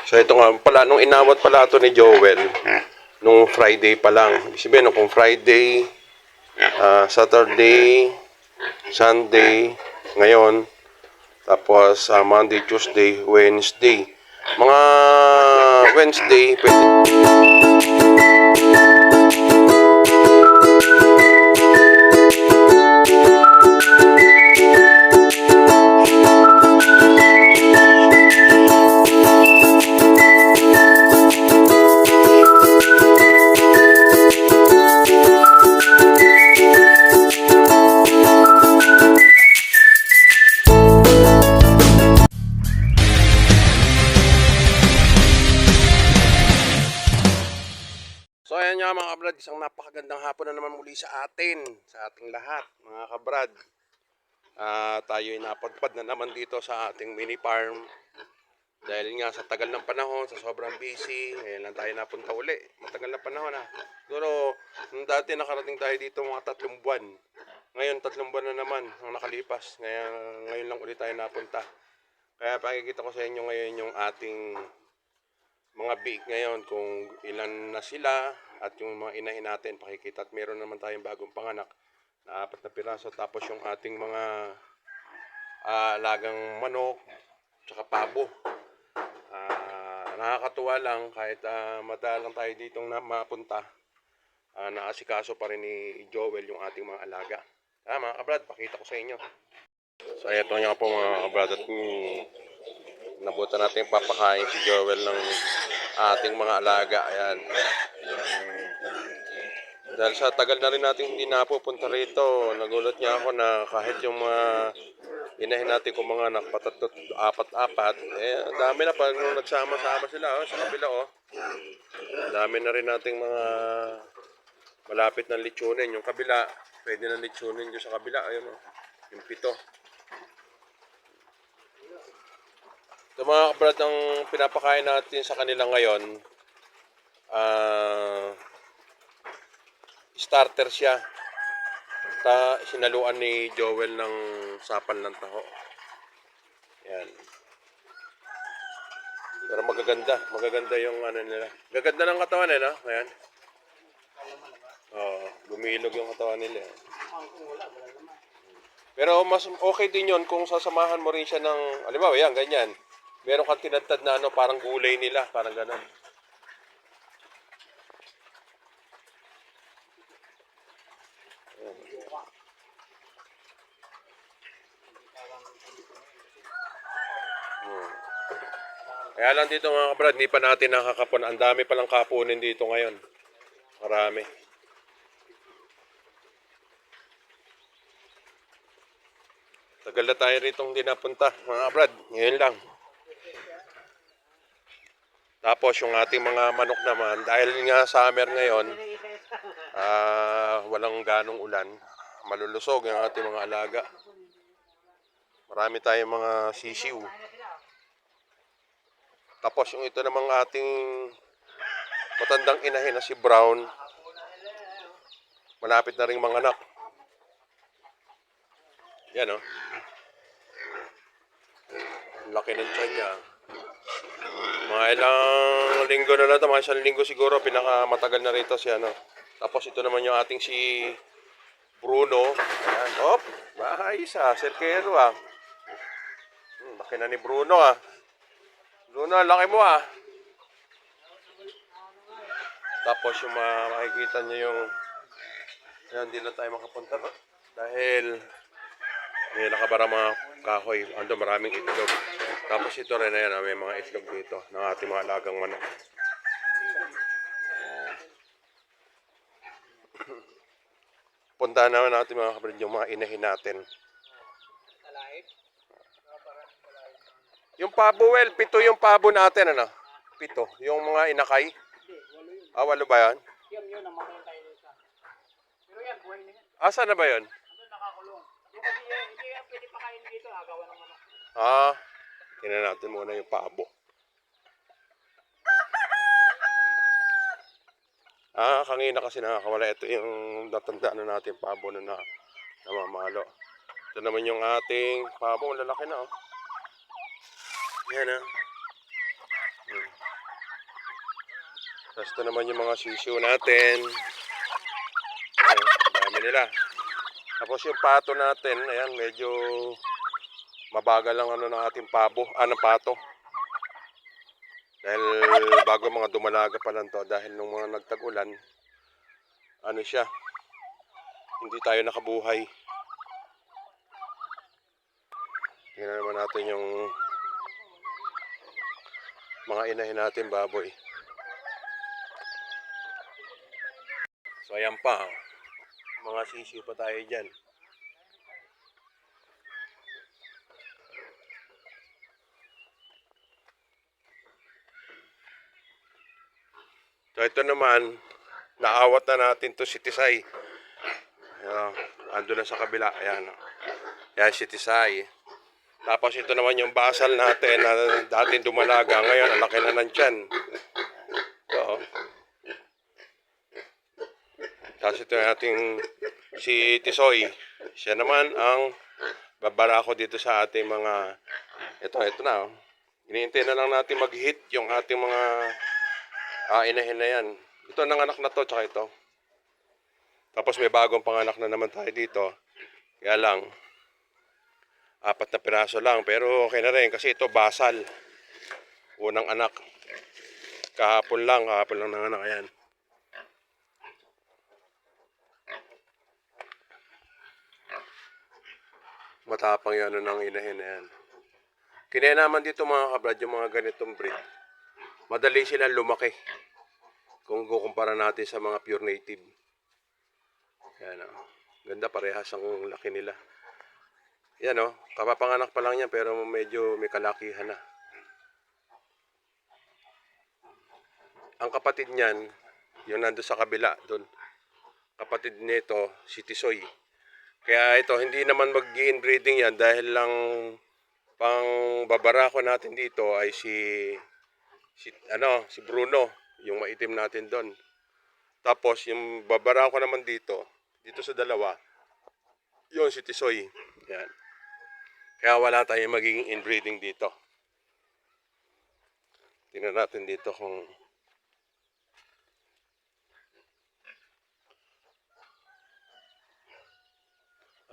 So ito nga pala, nung inawat pala ito ni Joel, nung Friday pa lang. Ibig sabihin, kung Friday, Saturday, Sunday, ngayon, tapos Monday, Tuesday, Wednesday. Mga Wednesday, pwede. So ayan nga mga kabrad, isang napakagandang hapon na naman muli sa atin, sa ating lahat mga kabrad. Tayo ay napadpad na naman dito sa ating mini farm. Dahil nga sa tagal ng panahon, sa sobrang busy, ngayon lang tayo napunta uli. Matagal na panahon na. Siguro, nung dati nakarating tayo dito mga 3 buwan. Ngayon 3 buwan na naman ang nakalipas. Ngayon lang ulit tayo napunta. Kaya pakikita ko sa inyo ngayon yung ating mga biik ngayon kung ilan na sila at yung mga inahin natin pakikita. At meron naman tayong bagong panganak na 4 na piraso. Tapos yung ating mga alagang manok tsaka pabo. Nakakatuwa lang kahit madalang tayo ditong mapunta, naasikaso pa rin ni Joel yung ating mga alaga. Mga kabrad, pakita ko sa inyo. So ito nga po mga kabrad, at nabutan natin papakain si Joel ng ating mga alaga. Ayan. Dahil sa tagal na rin natin hindi napupunta rito, nagulat niya ako na kahit yung mga inahin natin kung mga nakpatatot, 4-4, ang dami na pag nung nagsama-sama sila sa kabila dami na rin nating mga malapit ng litsunin. Yung kabila, pwede na litsunin yung sa kabila. Ayun yung 7. Ito mga kabrad, ang pinapakain natin sa kanila ngayon, starter siya. Sinaluan ni Joel ng sapal ng taho. Yan. Pero magaganda yung ano nila. Gaganda ng katawan no? Ayan. Gumilog yung katawan nila. Pero mas okay din yon kung sasamahan mo rin siya ng, halimbawa yan, ganyan. Meron kang tinadtad na parang gulay nila, parang ganun. Kaya lang dito mga kabrad, hindi pa natin nakakapon. Ang dami palang kapunin dito ngayon. Marami. Tagal na tayo rito hindi napunta mga kabrad. Ngayon lang. Tapos yung ating mga manok naman, dahil nga summer ngayon, walang ganong ulan. Malulusog yung ating mga alaga. Marami tayong mga sisiw. Tapos yung ito namang ating matandang inahin na si Brown, malapit na ring manganak. Yan laki ng tiyan niya. Mga ilang linggo na lang ito, mga 1 linggo siguro, pinakamatagal na rito si Tapos ito naman yung ating si Bruno. Ayan, bahay serkero laki na ni Bruno Bruno, laki mo Tapos yung makikita nyo yung hindi na tayo makapunta dahil may nakabara mga kahoy. Ando maraming itlog. Tapos ito rin may mga itlog dito ng ating mga alagang manok. Puntahan naman natin mga kapatid yung mga inahin natin. Yung pabo, 7 yung pabo natin 7 yung mga inakay. 8 ba yan? Yun, namatay tayo dito. Pero yan, buhay na yan. Asa na ba yun? Ito nakakulong. Yung kasi hindi yan pwede pakain dito, agawa ng manok. Tingnan natin muna yung pabo. Kanina kasi nakakawala. Ito yung natandaan natin pabo na namamalo. Ito naman yung ating pabo, lalaki na Yan Tapos ito naman yung mga sisiw natin. Ayan, dami nila. Tapos yung pato natin, ayan, medyo mabagal lang ano ng ating ng pato. Dahil bago mga dumalaga pa lang to, dahil nung mga nagtag-ulan, ano siya, hindi tayo nakabuhay. Tingnan naman natin yung mga inahin natin baboy. So ayan pa, mga sisiw pa tayo dyan. So ito naman, naawat na natin to si Tisay. Ando na sa kabila, ayan. Ayan si Tisay. Tapos ito naman yung basal natin na dating dumalaga, ngayon ang laki na ng tiyan. So, tapos ito nating si Tisoy. Siya naman ang babarako dito sa ating mga, ito na. Iniintay na lang natin mag-hit yung ating mga inahin na yan. Ito nanganak na to, tsaka ito. Tapos may bagong panganak na naman tayo dito. Kaya lang, 4 na piraso lang. Pero okay na rin kasi ito basal. Unang anak. Kahapon lang nanganak yan. Matapang yan ng inahin na yan. Kinaya naman dito mga kabrad, yung mga ganitong breed. Madali silang lumaki. Kung kukumpara natin sa mga pure native. Yan o. Ganda, parehas ang laki nila. Yan o. Kapapanganak pa lang yan pero medyo may kalakihan na. Ang kapatid niyan, yung nando sa kabila doon. Kapatid nito, si Tisoy. Kaya ito, hindi naman mag-inbreeding yan dahil lang pang babarako natin dito ay si Bruno, yung maitim natin doon. Tapos yung babarako naman dito sa dalawa, yun si Tisoy. Yan. Kaya wala tayong magiging inbreeding dito. Tingnan natin dito kung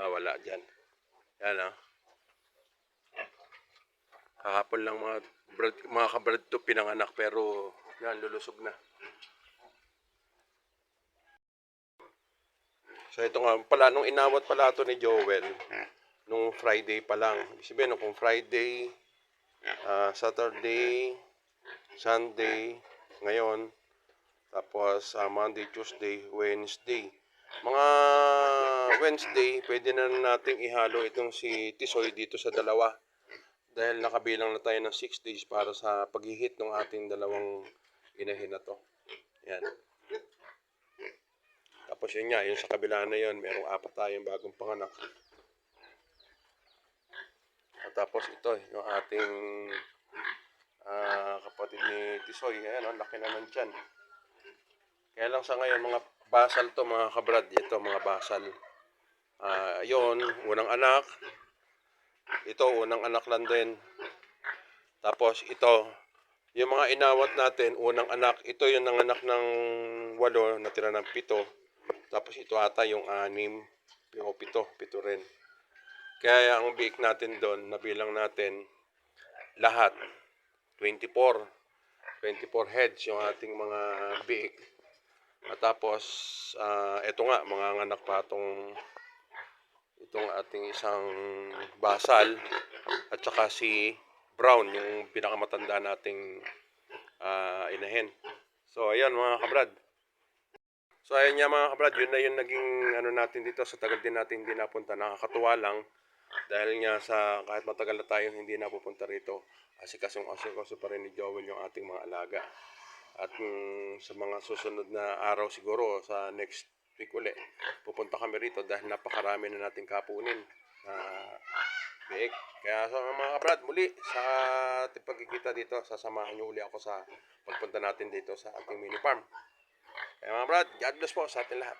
wala dyan. Yan Kahapon lang mga kabrad to pinanganak pero yan, lulusog na. So ito nga pala, nung inawat pala ito ni Joel, nung Friday pa lang. Ibig sabihin, kung Friday, Saturday, Sunday, ngayon, tapos Monday, Tuesday, Wednesday. Mga Wednesday, pwede na nating ihalo itong si Tisoy dito sa dalawa. Dahil nakabilang na tayo ng 6 days para sa pag-hit ng ating dalawang inahin na to. Yan. Tapos yun nga, yung sa kabila na yun, merong 4 tayong bagong panganak. At tapos ito, yung ating kapatid ni Tisoy. Ayan, laki na ng tiyan. Kaya lang sa ngayon, mga basal to mga kabrad. Ito, mga basal. Yun, unang anak. Ito, unang anak lang din. Tapos ito, yung mga inawat natin, unang anak. Ito yung nanganak ng 8, natira ng 7. Tapos ito ata yung 6, yung 7 rin. Kaya ang biik natin doon, nabilang natin lahat, 24 heads yung ating mga biik. At tapos, ito nga, mga anak pa itong ating isang basal at saka si Brown, yung pinakamatanda nating inahin. So, ayan mga kabrad. So, ayan nga mga kabrad, yun na yung naging natin dito sa tagal din natin hindi napunta. Nakakatuwa lang dahil nga sa kahit matagal na tayong hindi napupunta rito, asikasong pa rin ni Joel yung ating mga alaga. At sa mga susunod na araw siguro, sa next week uli, pupunta kami rito dahil napakarami na nating kapunin na biik. Kaya sa mga kabrad, muli sa ating pagkikita dito, sasamahan nyo uli ako sa pagpunta natin dito sa ating mini farm. Kaya mga brad, God bless po sa ating lahat.